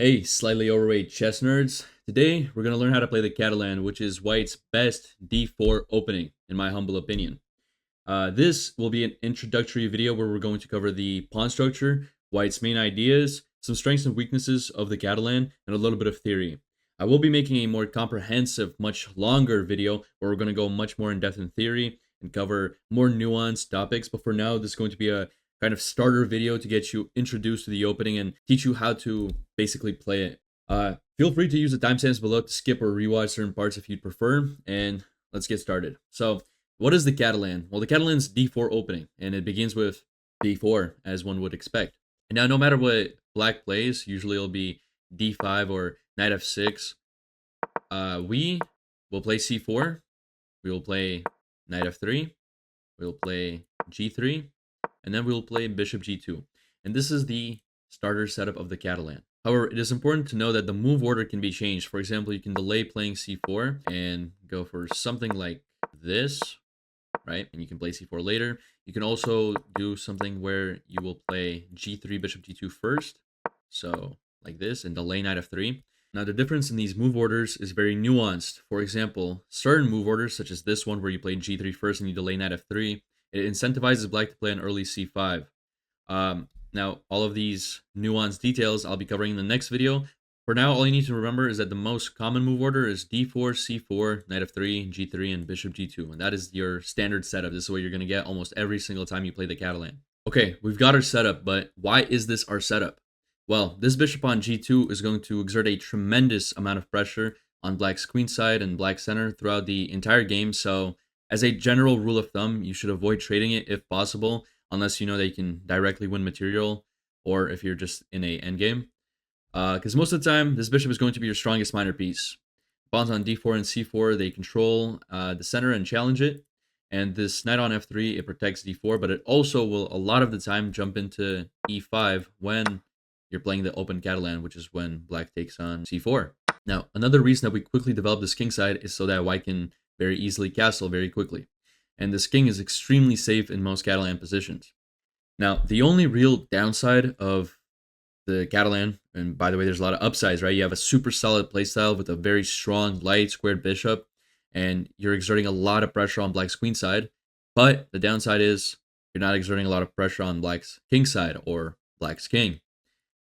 Hey, slightly overweight chess nerds. Today, we're going to learn how to play the Catalan, which is White's best d4 opening, in my humble opinion. This will be an introductory video where we're going to cover the pawn structure, White's main ideas, some strengths and weaknesses of the Catalan, and a little bit of theory. I will be making a more comprehensive, much longer video where we're going to go much more in depth in theory and cover more nuanced topics, but for now, this is going to be a kind of starter video to get you introduced to the opening and teach you how to basically play it. Feel free to use the timestamps below to skip or rewatch certain parts if you'd prefer, and let's get started. So, what is the Catalan? Well, the Catalan's d4 opening, and it begins with d4, as one would expect. And now, no matter what black plays, usually it'll be d5 or knight f6. We will play c4, we will play knight f3, we will play g3, and then we will play bishop g2. And this is the starter setup of the Catalan. However, it is important to know that the move order can be changed. For example, you can delay playing c4 and go for something like this, right? And you can play c4 later. You can also do something where you will play g3, bishop g2 first. So like this, and delay knight f3. Now, the difference in these move orders is very nuanced. For example, certain move orders, such as this one where you play g3 first and you delay knight f3, it incentivizes black to play an early c5. Now, all of these nuanced details I'll be covering in the next video. For now, all you need to remember is that the most common move order is d4, c4, knight f3, g3, and bishop g2. And that is your standard setup. This is what you're going to get almost every single time you play the Catalan. Okay, we've got our setup, but why is this our setup? Well, this bishop on g2 is going to exert a tremendous amount of pressure on black's queen side and black center throughout the entire game. So, as a general rule of thumb, you should avoid trading it if possible, unless you know that you can directly win material, or if you're just in a endgame. Because most of the time, this bishop is going to be your strongest minor piece. Pawns on d4 and c4, they control the center and challenge it. And this knight on f3, it protects d4, but it also will, a lot of the time, jump into e5 when you're playing the open Catalan, which is when black takes on c4. Now, another reason that we quickly develop this king side is so that white can very easily castle very quickly. And this king is extremely safe in most Catalan positions. Now, the only real downside of the Catalan, and by the way, there's a lot of upsides, right? You have a super solid playstyle with a very strong, light, squared bishop, and you're exerting a lot of pressure on black's queen side. But the downside is you're not exerting a lot of pressure on black's king side or black's king.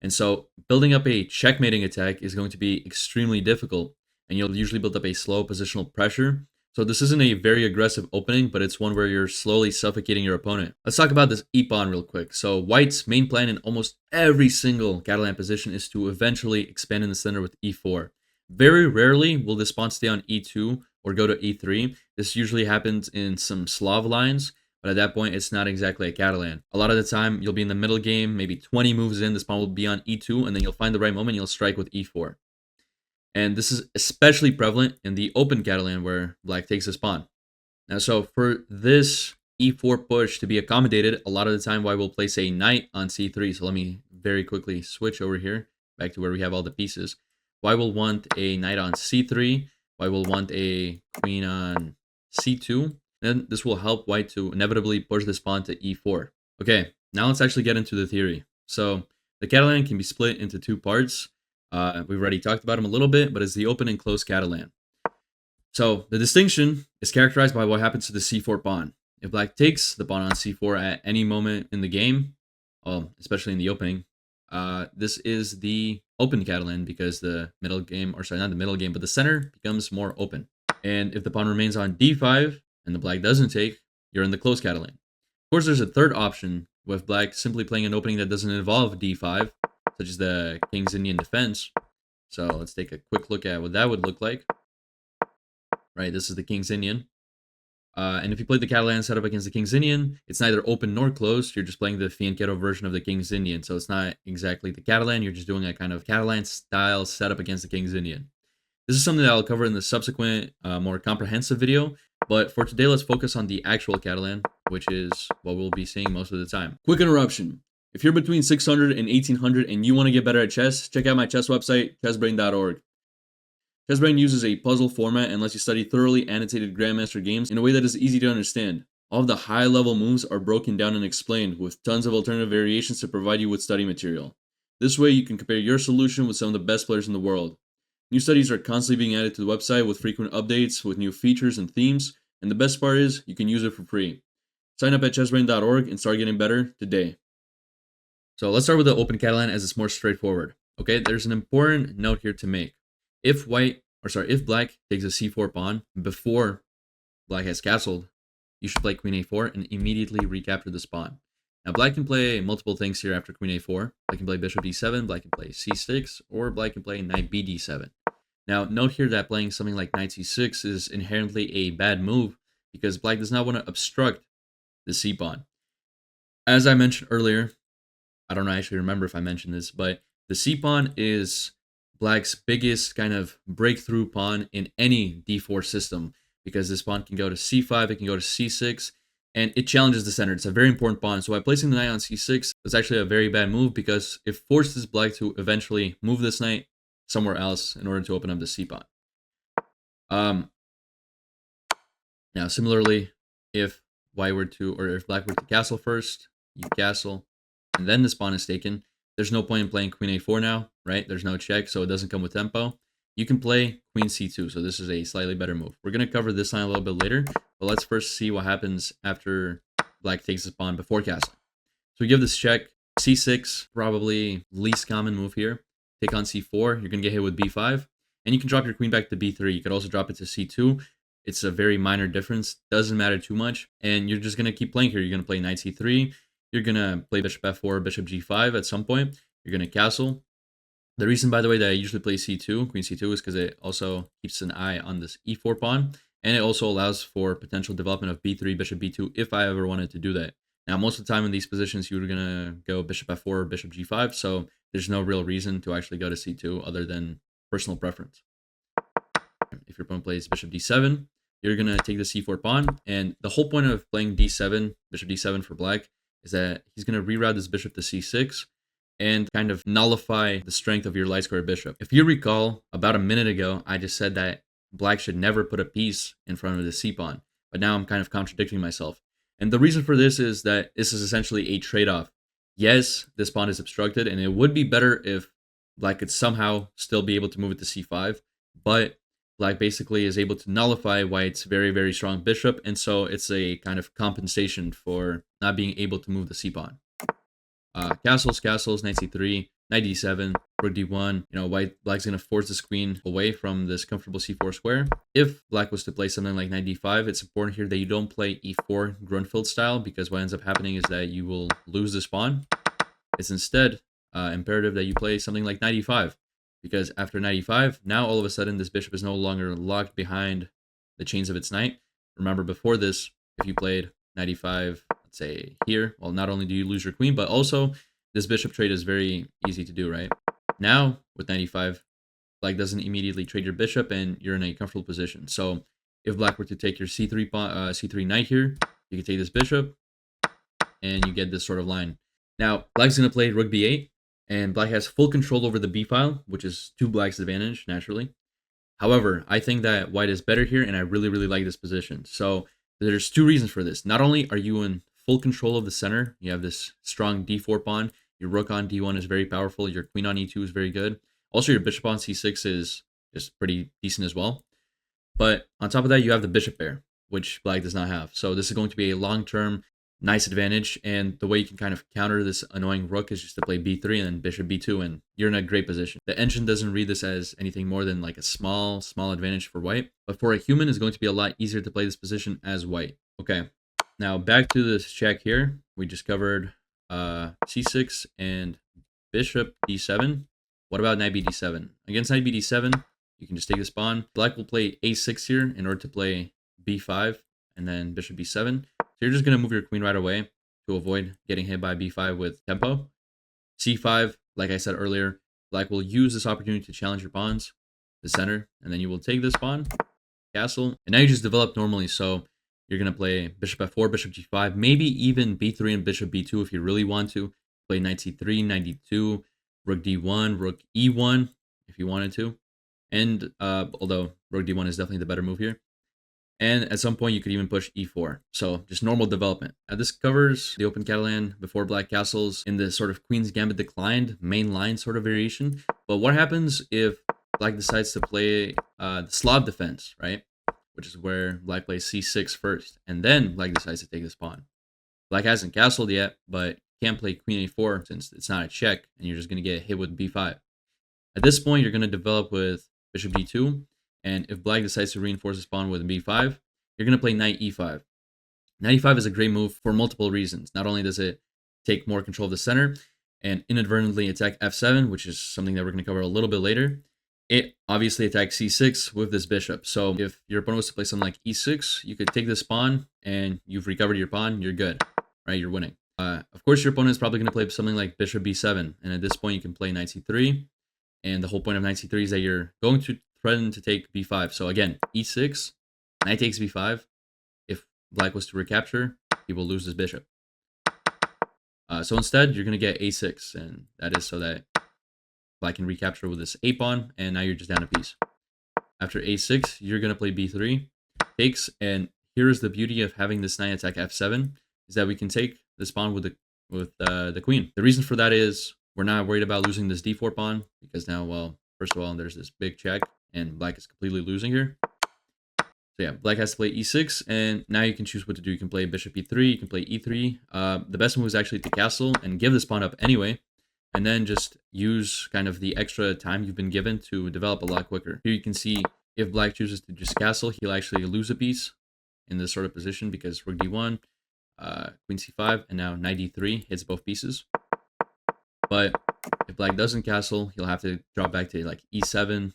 And so building up a checkmating attack is going to be extremely difficult, and you'll usually build up a slow positional pressure. So this isn't a very aggressive opening, but it's one where you're slowly suffocating your opponent. Let's talk about this e-pawn real quick. So white's main plan in almost every single Catalan position is to eventually expand in the center with e4. Very rarely will this pawn stay on e2 or go to e3. This usually happens in some Slav lines, but at that point, it's not exactly a Catalan. A lot of the time, you'll be in the middle game, maybe 20 moves in, this pawn will be on e2, and then you'll find the right moment, you'll strike with e4. And this is especially prevalent in the open Catalan where black takes this pawn. Now, so for this e4 push to be accommodated, a lot of the time white will place a knight on c3. So let me very quickly switch over here, back to where we have all the pieces. White will want a knight on c3. White will want a queen on c2. Then this will help white to inevitably push this pawn to e4. Okay, now let's actually get into the theory. So the Catalan can be split into two parts. We've already talked about them a little bit, but it's the open and closed Catalan. So the distinction is characterized by what happens to the c4 pawn. If black takes the pawn on c4 at any moment in the game, especially in the opening, this is the open Catalan because the middle game, or sorry, not the middle game, but the center becomes more open. And if the pawn remains on d5 and the black doesn't take, you're in the closed Catalan. Of course, there's a third option with black simply playing an opening that doesn't involve d5, such as the King's Indian defense. So let's take a quick look at what that would look like. Right, this is the King's Indian. And if you play the Catalan setup against the King's Indian, it's neither open nor closed. You're just playing the fianchetto version of the King's Indian. So it's not exactly the Catalan. You're just doing a kind of Catalan-style setup against the King's Indian. This is something that I'll cover in the subsequent, more comprehensive video. But for today, let's focus on the actual Catalan, which is what we'll be seeing most of the time. Quick interruption. If you're between 600 and 1800 and you want to get better at chess, check out my chess website, chessbrain.org. ChessBrain uses a puzzle format and lets you study thoroughly annotated Grandmaster games in a way that is easy to understand. All of the high-level moves are broken down and explained, with tons of alternative variations to provide you with study material. This way you can compare your solution with some of the best players in the world. New studies are constantly being added to the website with frequent updates with new features and themes, and the best part is you can use it for free. Sign up at chessbrain.org and start getting better today. So let's start with the open Catalan as it's more straightforward. Okay, there's an important note here to make. If black takes a c4 pawn before black has castled, you should play queen a4 and immediately recapture this pawn. Now black can play multiple things here after queen a4. Black can play bishop d7, black can play c6, or black can play knight bd7. Now note here that playing something like knight c6 is inherently a bad move because black does not want to obstruct the c pawn. As I mentioned earlier, I don't actually remember if I mentioned this, but the c pawn is black's biggest kind of breakthrough pawn in any d4 system because this pawn can go to c5, it can go to c6, and it challenges the center. It's a very important pawn. So by placing the knight on c6, it's actually a very bad move because it forces black to eventually move this knight somewhere else in order to open up the c pawn. Now, similarly, if black were to castle first, you castle, and then this pawn is taken, there's no point in playing queen a4 now, right? There's no check, so it doesn't come with tempo. You can play queen c2, so this is a slightly better move. We're going to cover this line a little bit later, but let's first see what happens after black takes this pawn before castling. So we give this check, c6, probably least common move here. Take on c4, you're going to get hit with b5, and you can drop your queen back to b3. You could also drop it to c2. It's a very minor difference, doesn't matter too much, and you're just going to keep playing here. You're going to play knight c3, you're going to play bishop f4, bishop g5 at some point, you're going to castle. The reason, by the way, that I usually play c2, queen c2, is because it also keeps an eye on this e4 pawn, and it also allows for potential development of b3, bishop b2, if I ever wanted to do that. Now, most of the time in these positions, you're going to go bishop f4 or bishop g5, so there's no real reason to actually go to c2 other than personal preference. If your opponent plays bishop d7, you're going to take the c4 pawn, and the whole point of playing d7, bishop d7 for black, is that he's going to reroute this bishop to c6 and kind of nullify the strength of your light square bishop. If you recall, about a minute ago, I just said that black should never put a piece in front of the c pawn, but now I'm kind of contradicting myself. And the reason for this is that this is essentially a trade-off. Yes, this pawn is obstructed, and it would be better if black could somehow still be able to move it to c5, but black basically is able to nullify white's very, very strong bishop, and so it's a kind of compensation for not being able to move the c pawn. Castles, knight c3, knight d7, rook d1. Black's going to force this queen away from this comfortable c4 square. If black was to play something like knight d5, it's important here that you don't play e4 Grunfeld style, because what ends up happening is that you will lose this pawn. It's instead imperative that you play something like knight e5, because after knight e5, now all of a sudden this bishop is no longer locked behind the chains of its knight. Remember, before this, if you played knight e5, let's say here, well, not only do you lose your queen, but also this bishop trade is very easy to do, right? Now, with knight e5, black doesn't immediately trade your bishop, and you're in a comfortable position. So if black were to take your c3 knight here, you can take this bishop, and you get this sort of line. Now, black's going to play rook b8, and black has full control over the b file, which is to black's advantage, naturally. However, I think that white is better here, and I really, really like this position. So there's two reasons for this. Not only are you in full control of the center, you have this strong d4 pawn, your rook on d1 is very powerful, your queen on e2 is very good. Also, your bishop on c6 is pretty decent as well. But on top of that, you have the bishop pair, which black does not have. So this is going to be a long-term nice advantage, and the way you can kind of counter this annoying rook is just to play b3 and then bishop b2, and you're in a great position. The engine doesn't read this as anything more than like a small advantage for white, but for a human, it's going to be a lot easier to play this position as white. Okay, now back to this check here. We just covered c6 and bishop d7. What about knight bd7? Against knight bd7, you can just take this pawn. Black will play a6 here in order to play b5 and then bishop b7. So you're just going to move your queen right away to avoid getting hit by b5 with tempo. c5, like I said earlier, black will use this opportunity to challenge your pawns, the center, and then you will take this pawn, castle, and now you just develop normally. So you're going to play bishop f4, bishop g5, maybe even b3 and bishop b2 if you really want to. Play knight c3, knight d2, rook d1, rook e1 if you wanted to. And although rook d1 is definitely the better move here. And at some point, you could even push e4. So just normal development. Now, this covers the open Catalan before black castles in the sort of Queen's Gambit declined main line sort of variation. But what happens if black decides to play the Slav defense, right? Which is where black plays c6 first. And then black decides to take this pawn. Black hasn't castled yet, but can't play queen a4 since it's not a check. And you're just going to get hit with b5. At this point, you're going to develop with bishop d2. And if black decides to reinforce his pawn with b5, you're going to play knight e5. Knight e5 is a great move for multiple reasons. Not only does it take more control of the center and inadvertently attack f7, which is something that we're going to cover a little bit later, it obviously attacks c6 with this bishop. So if your opponent was to play something like e6, you could take this pawn and you've recovered your pawn, you're good, right? You're winning. Of course, your opponent is probably going to play something like bishop b7. And at this point, you can play knight c3. And the whole point of knight c3 is that you're going to threaten to take b5. So again, e6, knight takes b5. If black was to recapture, he will lose his bishop. So instead, you're going to get a6, and that is so that black can recapture with this a pawn, and now you're just down a piece. After a6, you're going to play b3, takes, and here is the beauty of having this knight attack f7, is that we can take this pawn with the queen. The reason for that is we're not worried about losing this d4 pawn, because now, well, first of all, there's this big check, and black is completely losing here. So yeah, black has to play e6, and now you can choose what to do. You can play bishop e3, you can play e3. The best move is actually to castle and give this pawn up anyway, and then just use kind of the extra time you've been given to develop a lot quicker. Here you can see if black chooses to just castle, he'll actually lose a piece in this sort of position because rook d1, queen c5, and now knight d3 hits both pieces. But if black doesn't castle, he'll have to drop back to like e7.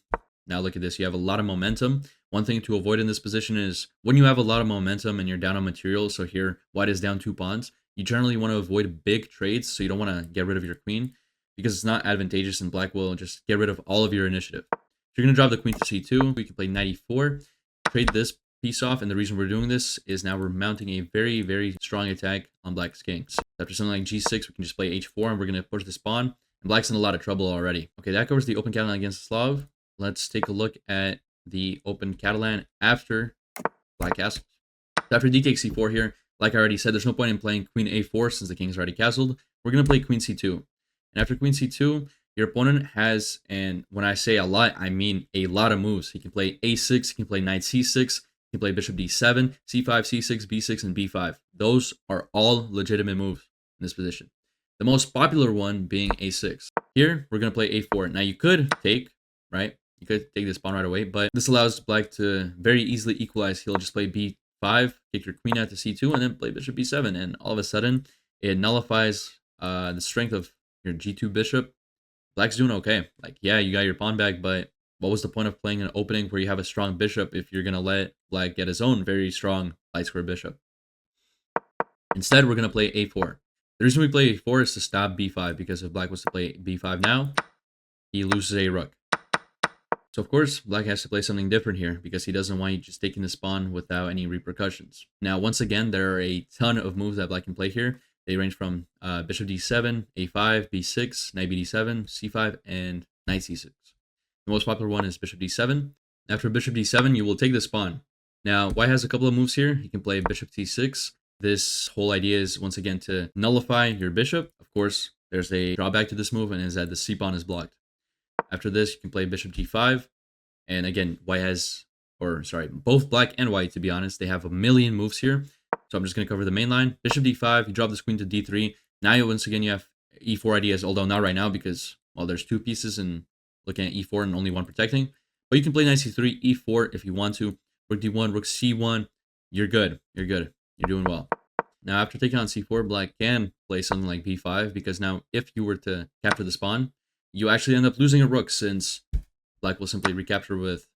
Now look at this, you have a lot of momentum. One thing to avoid in this position is when you have a lot of momentum and you're down on material, so here white is down 2 pawns, you generally want to avoid big trades, so you don't want to get rid of your queen because it's not advantageous and black will just get rid of all of your initiative. So you're going to drop the queen to c2, we can play knight e4, trade this piece off, and the reason we're doing this is now we're mounting a very, very strong attack on black's king. So after something like g6, we can just play h4 and we're going to push this pawn, and black's in a lot of trouble already. Okay, that covers the open Catalan against the Slav. Let's take a look at the open Catalan after black castles. So after d takes c4 here, like I already said, there's no point in playing queen a4 since the king's already castled. We're going to play queen c2. And after queen c2, your opponent has, and when I say a lot, I mean a lot of moves. He can play a6, he can play knight c6, he can play bishop d7, c5, c6, b6, and b5. Those are all legitimate moves in this position. The most popular one being a6. Here, we're going to play a4. Now you could take, right? You could take this pawn right away, but this allows black to very easily equalize. He'll just play b5, kick your queen out to c2, and then play bishop b7. And all of a sudden, it nullifies the strength of your g2 bishop. Black's doing okay. Like, yeah, you got your pawn back, but what was the point of playing an opening where you have a strong bishop if you're going to let black get his own very strong light square bishop? Instead, we're going to play a4. The reason we play a4 is to stop b5, because if black was to play b5 now, he loses a rook. So of course, black has to play something different here because he doesn't want you just taking this pawn without any repercussions. Now, once again, there are a ton of moves that black can play here. They range from bishop d7, a5, b6, knight bd7, c5, and knight c6. The most popular one is bishop d7. After bishop d7, you will take this pawn. Now, white has a couple of moves here. He can play bishop t6. This whole idea is, once again, to nullify your bishop. Of course, there's a drawback to this move, and is that the c pawn is blocked. After this, you can play bishop g5. And again, white has, or sorry, both black and white, to be honest, they have a million moves here. So I'm just going to cover the main line. Bishop d5, you drop this queen to d3. Now, once again, you have e4 ideas, although not right now because, well, there's 2 pieces and looking at e4 and only 1 protecting. But you can play knight c3, e4 if you want to. Rook d1, rook c1. You're good. You're good. You're doing well. Now, after taking on c4, black can play something like b5 because now if you were to capture this pawn, you actually end up losing a rook since black will simply recapture with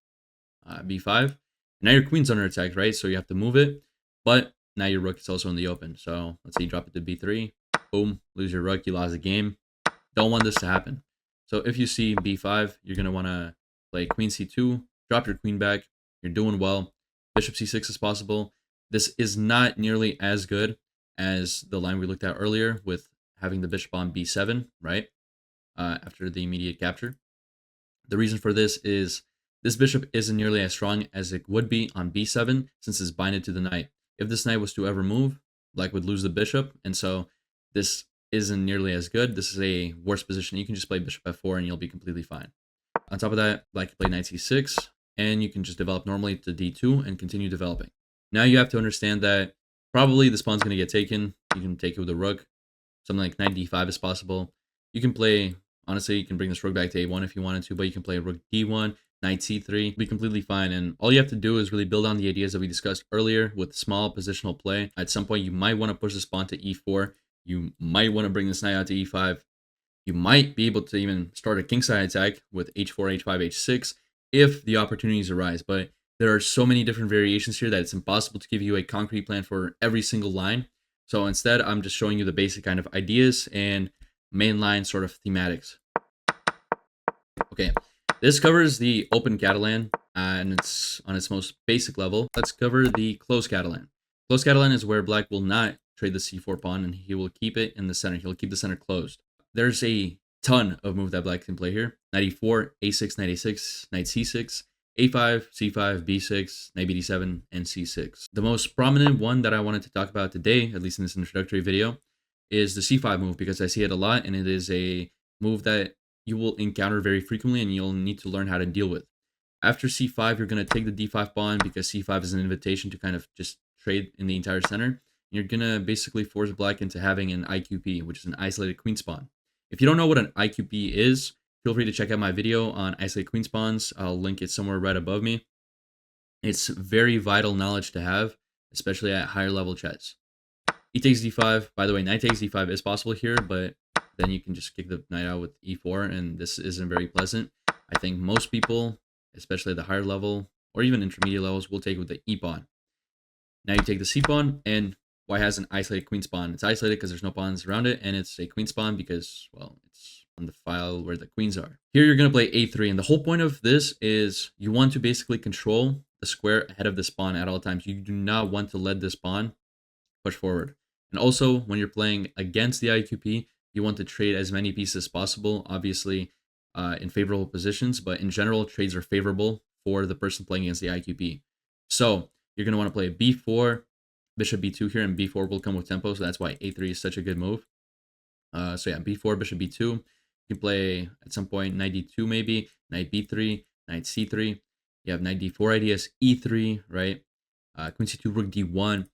b5. Now your queen's under attack, right? So you have to move it. But now your rook is also in the open. So let's say you drop it to b3. Boom. Lose your rook. You lost the game. Don't want this to happen. So if you see b5, you're going to want to play queen c2. Drop your queen back. You're doing well. Bishop c6 is possible. This is not nearly as good as the line we looked at earlier with having the bishop on b7, right? After the immediate capture. The reason for this is This bishop isn't nearly as strong as it would be on b7 since it's binded to the knight. If this knight was to ever move, black would lose the bishop, and so this isn't nearly as good. This is a worse position. You can just play bishop f4 and you'll be completely fine. On top of that, black can play knight c6, and you can just develop normally to d2 and continue developing. Now you have to understand that probably this pawn's going to get taken. You can take it with a rook. Something like knight d5 is possible. You can play, honestly, you can bring this rook back to a1 if you wanted to, but you can play rook d1, knight c3, be completely fine. And all you have to do is really build on the ideas that we discussed earlier with small positional play. At some point, you might want to push this pawn to e4. You might want to bring this knight out to e5. You might be able to even start a kingside attack with h4, h5, h6 if the opportunities arise. But there are so many different variations here that it's impossible to give you a concrete plan for every single line. So instead, I'm just showing you the basic kind of ideas and mainline sort of thematics. Okay, this covers the open Catalan, and it's on its most basic level. Let's cover the closed Catalan. Closed Catalan is where black will not trade the c4 pawn, and he will keep it in the center. He'll keep the center closed. There's a ton of moves that black can play here. Knight e4, a6, knight a6, knight c6, a5, c5, b6, knight bd7, and c6. The most prominent one that I wanted to talk about today, at least in this introductory video, is the c5 move, because I see it a lot, and it is a move that you will encounter very frequently and you'll need to learn how to deal with. After c5, you're going to take the d5 pawn because c5 is an invitation to kind of just trade in the entire center. You're going to basically force black into having an IQP, which is an isolated queen spawn. If you don't know what an IQP is, feel free to check out my video on isolated queen spawns. I'll link it somewhere right above me. It's very vital knowledge to have, especially at higher level chess. E takes d5. By the way, knight takes d5 is possible here, but then you can just kick the knight out with e4, and this isn't very pleasant. I think most people, especially at the higher level or even intermediate levels, will take it with the e pawn. Now you take the c pawn, and white has an isolated queen spawn. It's isolated because there's no pawns around it, and it's a queen spawn because, well, it's on the file where the queens are. Here you're going to play a3, and the whole point of this is you want to basically control the square ahead of this pawn at all times. You do not want to let this pawn push forward. And also, when you're playing against the IQP, you want to trade as many pieces as possible, obviously in favorable positions, but in general, trades are favorable for the person playing against the IQP. So you're going to want to play b4, bishop b2 here, and b4 will come with tempo, so that's why a3 is such a good move. So yeah, b4, bishop b2. You can play at some point knight d2 maybe, knight b3, knight c3. You have knight d4 ideas, e3, right? Queen c2, rook d1.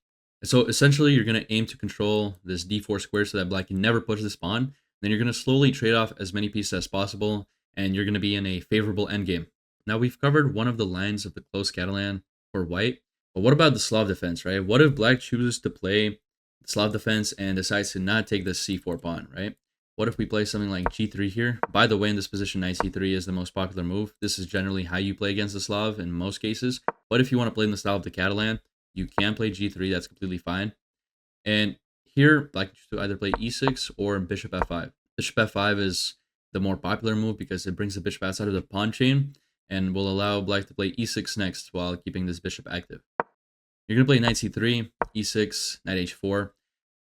So essentially, you're going to aim to control this d4 square so that black can never push this pawn. Then you're going to slowly trade off as many pieces as possible, and you're going to be in a favorable endgame. Now, we've covered one of the lines of the closed Catalan for white, but what about the Slav defense, right? What if black chooses to play the Slav defense and decides to not take the c4 pawn, right? What if we play something like g3 here? By the way, in this position, knight c3 is the most popular move. This is generally how you play against the Slav in most cases, but if you want to play in the style of the Catalan, you can play g3, that's completely fine. And here, black chooses to either play e6 or bishop f5. Bishop f5 is the more popular move because it brings the bishop outside of the pawn chain and will allow black to play e6 next while keeping this bishop active. You're going to play knight c3, e6, knight h4,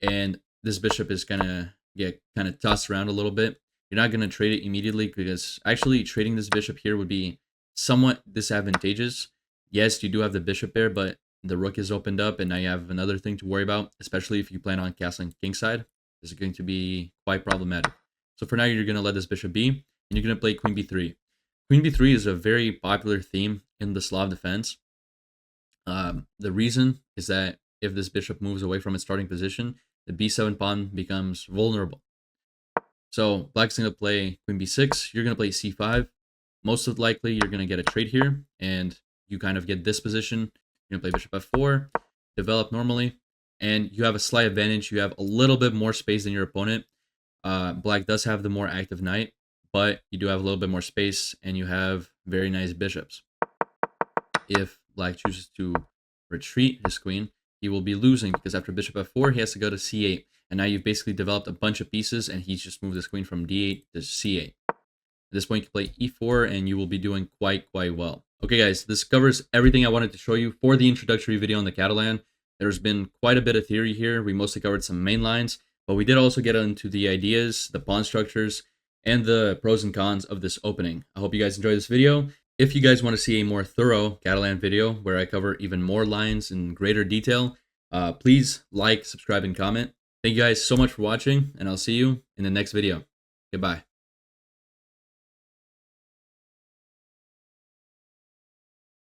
and this bishop is going to get kind of tossed around a little bit. You're not going to trade it immediately because actually trading this bishop here would be somewhat disadvantageous. Yes, you do have the bishop there, but the rook is opened up, and now you have another thing to worry about, especially if you plan on castling kingside. This is going to be quite problematic. So for now, you're going to let this bishop be, and you're going to play queen b3. Queen b3 is a very popular theme in the Slav defense. The reason is that if this bishop moves away from its starting position, the b7 pawn becomes vulnerable. So black's going to play queen b6. You're going to play c5. Most likely, you're going to get a trade here, and you kind of get this position. You're going to play bishop f4, develop normally, and you have a slight advantage. You have a little bit more space than your opponent. Black does have the more active knight, but you do have a little bit more space, and you have very nice bishops. If black chooses to retreat his queen, he will be losing because after bishop f4, he has to go to c8. And now you've basically developed a bunch of pieces, and he's just moved his queen from d8 to c8. At this point, you can play e4, and you will be doing quite well. Okay, guys, this covers everything I wanted to show you for the introductory video on the Catalan. There's been quite a bit of theory here. We mostly covered some main lines, but we did also get into the ideas, the pawn structures, and the pros and cons of this opening. I hope you guys enjoyed this video. If you guys want to see a more thorough Catalan video where I cover even more lines in greater detail, please like, subscribe, and comment. Thank you guys so much for watching, and I'll see you in the next video. Goodbye.